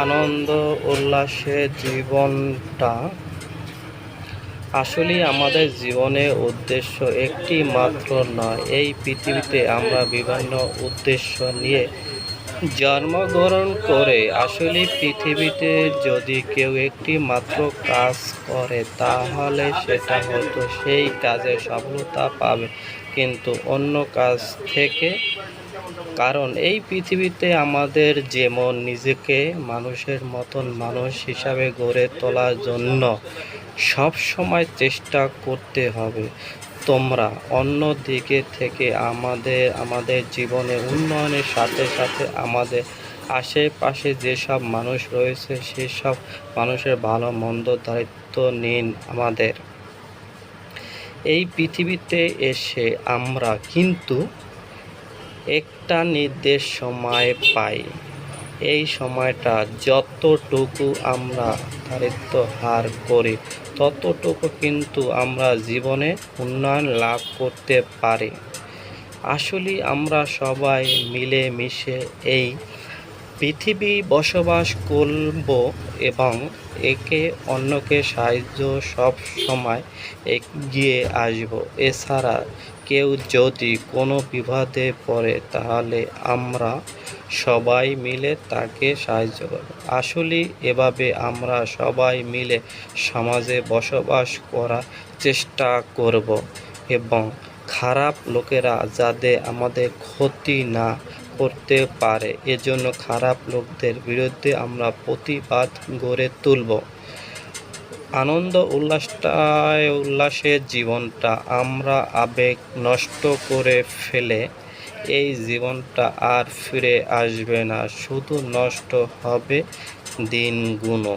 আনন্দ উল্লাসে জীবনটা আসলেই আমাদের জীবনের উদ্দেশ্য একটি মাত্র নয়। এই পৃথিবীতে আমরা বিভিন্ন উদ্দেশ্য নিয়ে জন্মগ্রহণ করে। আসলে পৃথিবীতে যদি কেউ একটি মাত্র কাজ করে তাহলে সেটা হয়তো সেই কাজে সফলতা পাবে, কিন্তু অন্য কাজ থেকে। কারণ এই পৃথিবীতে আমাদের যেমন নিজেকে মানুষের মতন মানুষ হিসাবে গড়ে তোলার জন্য সব সময় চেষ্টা করতে হবে। তোমরা অন্য দিকে থেকে আমাদের জীবনে উন্নয়নের সাথে সাথে আমাদের আশেপাশে যেসব মানুষ রয়েছে সেসব মানুষের ভালো মন্দ দায়িত্ব নিন। আমাদের এই পৃথিবীতে এসে আমরা কিন্তু একটা নির্দিষ্ট সময় পাই। এই সময়টা যতটুকু আমরা দারিদ্র হার করি ততটুকু কিন্তু আমরা জীবনে উন্নয়ন লাভ করতে পারি। আসলে আমরা সবাই মিলেমিশে এই পৃথিবী বসবাস করব এবং একে অন্যকে সাহায্য সব সময় এগিয়ে আসব। এছাড়া কেউ যদি কোনো বিপদে পড়ে তাহলে আমরা সবাই মিলে তাকে সাহায্য করব। আসলে এভাবে আমরা সবাই মিলে সমাজে বসবাস করার চেষ্টা করব এবং খারাপ লোকেরা যাতে আমাদের ক্ষতি না করতে পারে এজন্য খারাপ লোকদের বিরুদ্ধে আমরা প্রতিবাদ গড়ে তুলব। আনন্দ উল্লাসের জীবনটা আমরা আবেগ নষ্ট করে ফেলে এই জীবনটা আর ফিরে আসবে না, শুধু নষ্ট হবে দিনগুলো।